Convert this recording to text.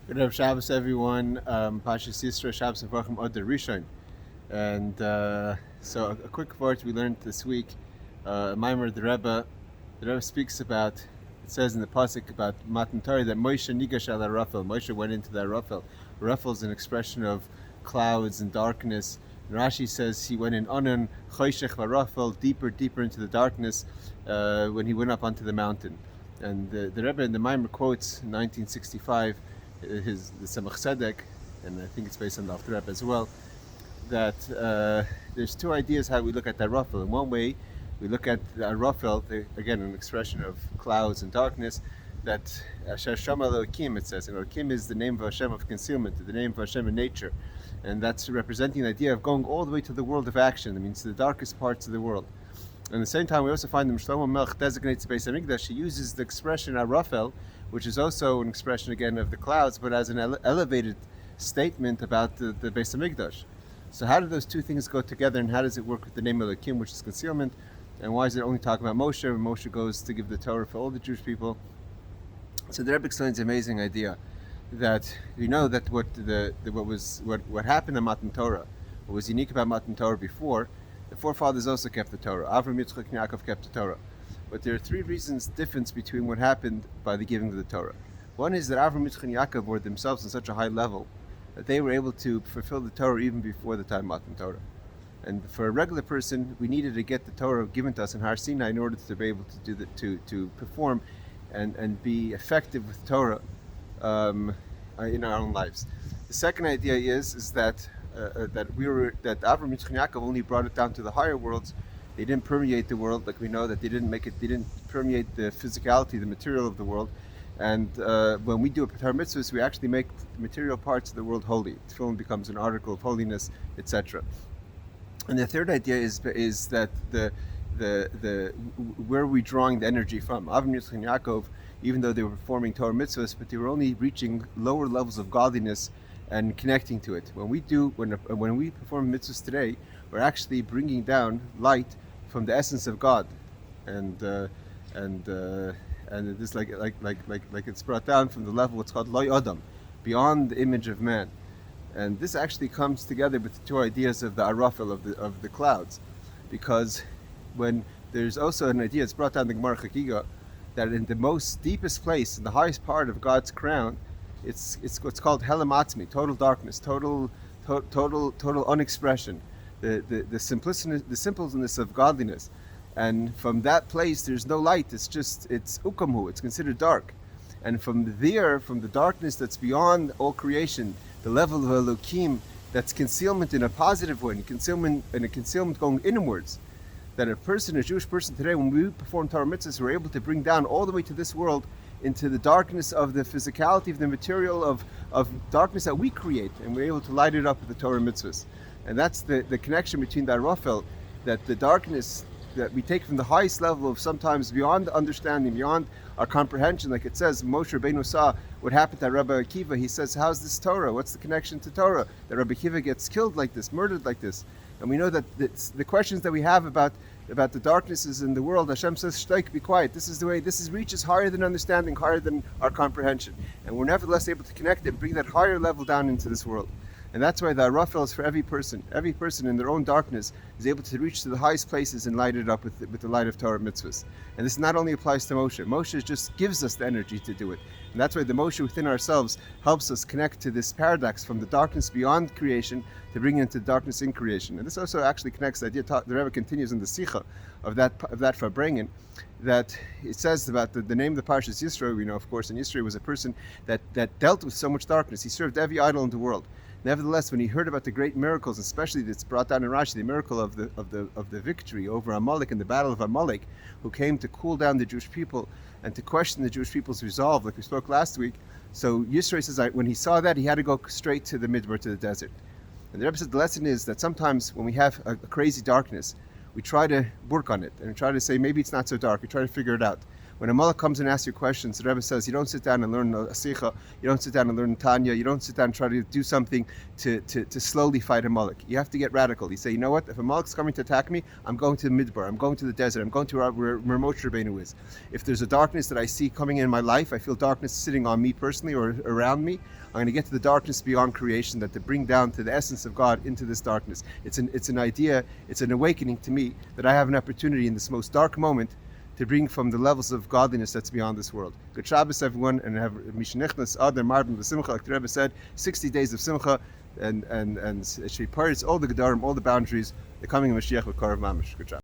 Good Erev Shabbos, everyone. Parshas Yisro, Shabbos Mevorchim, Adar. And so a quick word we learned this week. Maimer, the Rebbe speaks about, it says in the Pasuk about Matan Torah that Moshe nigash al Arafel. Moshe went into the Arafel. Arafel is an expression of clouds and darkness. And Rashi says he went in Anan, Choshech Arafel, deeper into the darkness when he went up onto the mountain. And the Rebbe in the Maimer quotes in 1965, the Tzemach Tzedek, and I think it's based on the Alter Rebbe as well, that there's two ideas how we look at the Arafel. In one way, we look at the Arafel, again, an expression of clouds and darkness, that Asher Shama Elokim, it says, and Elokim is the name of Hashem of concealment, the name of Hashem in nature, and that's representing the idea of going all the way to the world of action. That means the darkest parts of the world. And at the same time, we also find that Shlomo Melech designates the Beis Hamikdash. He uses the expression Arafel, which is also an expression again of the clouds, but as an elevated statement about the Beis Hamikdash. So how do those two things go together, and how does it work with the name Elokim, which is concealment, and why is it only talking about Moshe when Moshe goes to give the Torah for all the Jewish people? So the Rebbe explains an amazing idea that you know that what happened in Matan Torah, what was unique about Matan Torah before, the forefathers also kept the Torah. Avram, Yitzchak, and Yaakov kept the Torah. But there are three reasons difference between what happened by the giving of the Torah. One is that Avram, Yitzchak, and Yaakov were themselves on such a high level that they were able to fulfill the Torah even before the time of Matan Torah. And for a regular person, we needed to get the Torah given to us in Har Sinai in order to be able to do to perform and be effective with Torah in our own lives. The second idea is that Avram, Yitzchak, and Yaakov only brought it down to the higher worlds. They didn't permeate the world, like we know that they didn't permeate the physicality, the material of the world. And when we do a Torah mitzvahs, we actually make the material parts of the world holy. Tefillin becomes an article of holiness, etc. And the third idea is that where are we drawing the energy from? Avram, Yitzchak, and Yaakov, even though they were performing Torah mitzvahs, but they were only reaching lower levels of godliness and connecting to it. When we perform mitzvahs today, we're actually bringing down light from the essence of God, and it is like it's brought down from the level what's called Loy Adam, beyond the image of man. And this actually comes together with the two ideas of the Arafel of the clouds, because when there's also an idea, it's brought down in the Gemara Chagiga, that in the most deepest place, in the highest part of God's crown, it's what's called Helam Atzmi, total darkness, total unexpression, the simpleness of godliness. And from that place there's no light, it's ukamhu, it's considered dark. And from there, from the darkness that's beyond all creation, the level of Elokim, that's concealment in a positive way, concealment going inwards, that a Jewish person today, when we perform Torah mitzvahs, we're able to bring down all the way to this world into the darkness of the physicality of the material of darkness that we create, and we're able to light it up with the Torah mitzvahs. And that's the connection between the Arafel, that the darkness that we take from the highest level of sometimes beyond understanding, beyond our comprehension, like it says, Moshe Rabbeinu saw what happened to Rabbi Akiva. He says, how's this Torah? What's the connection to Torah? That Rabbi Akiva gets killed like this, murdered like this. And we know that the questions that we have about the darknesses in the world, Hashem says, Shtaik, be quiet. This reaches higher than understanding, higher than our comprehension. And we're nevertheless able to connect it and bring that higher level down into this world. And that's why the Arafel is for every person. Every person in their own darkness is able to reach to the highest places and light it up with the light of Torah mitzvahs. And this not only applies to Moshe. Moshe just gives us the energy to do it. And that's why the Moshe within ourselves helps us connect to this paradox from the darkness beyond creation to bring into darkness in creation. And this also actually connects the idea, the Rebbe continues in the Sicha of that Farbrengen, that it says about the name of the Parshas Yisro. We know, of course, and Yisro was a person that dealt with so much darkness. He served every idol in the world. Nevertheless, when he heard about the great miracles, especially that's brought down in Rashi, the miracle of the victory over Amalek in the battle of Amalek, who came to cool down the Jewish people and to question the Jewish people's resolve, like we spoke last week. So Yisro says when he saw that, he had to go straight to the Midbar, to the desert. And the Rebbe said the lesson is that sometimes when we have a crazy darkness, we try to work on it and try to say maybe it's not so dark. We try to figure it out. When a Malach comes and asks you questions, the Rebbe says you don't sit down and learn a Sikha, you don't sit down and learn Tanya, you don't sit down and try to do something to slowly fight a Malach. You have to get radical. You say, you know what, if a Malach's coming to attack me, I'm going to the Midbar, I'm going to the desert, I'm going to where Moshe Rabbeinu is. If there's a darkness that I see coming in my life, I feel darkness sitting on me personally or around me, I'm going to get to the darkness beyond creation, that to bring down to the essence of God into this darkness. It's an idea, it's an awakening to me that I have an opportunity in this most dark moment to bring from the levels of godliness that's beyond this world. Good Shabbos, everyone, and have Mishnichnas Adar Marbin V'Simcha, like the Rebbe said, 60 days of Simcha, and Shri Paris, all the Gedarim, all the boundaries, the coming of Mashiach with Karav Mamish. Good job.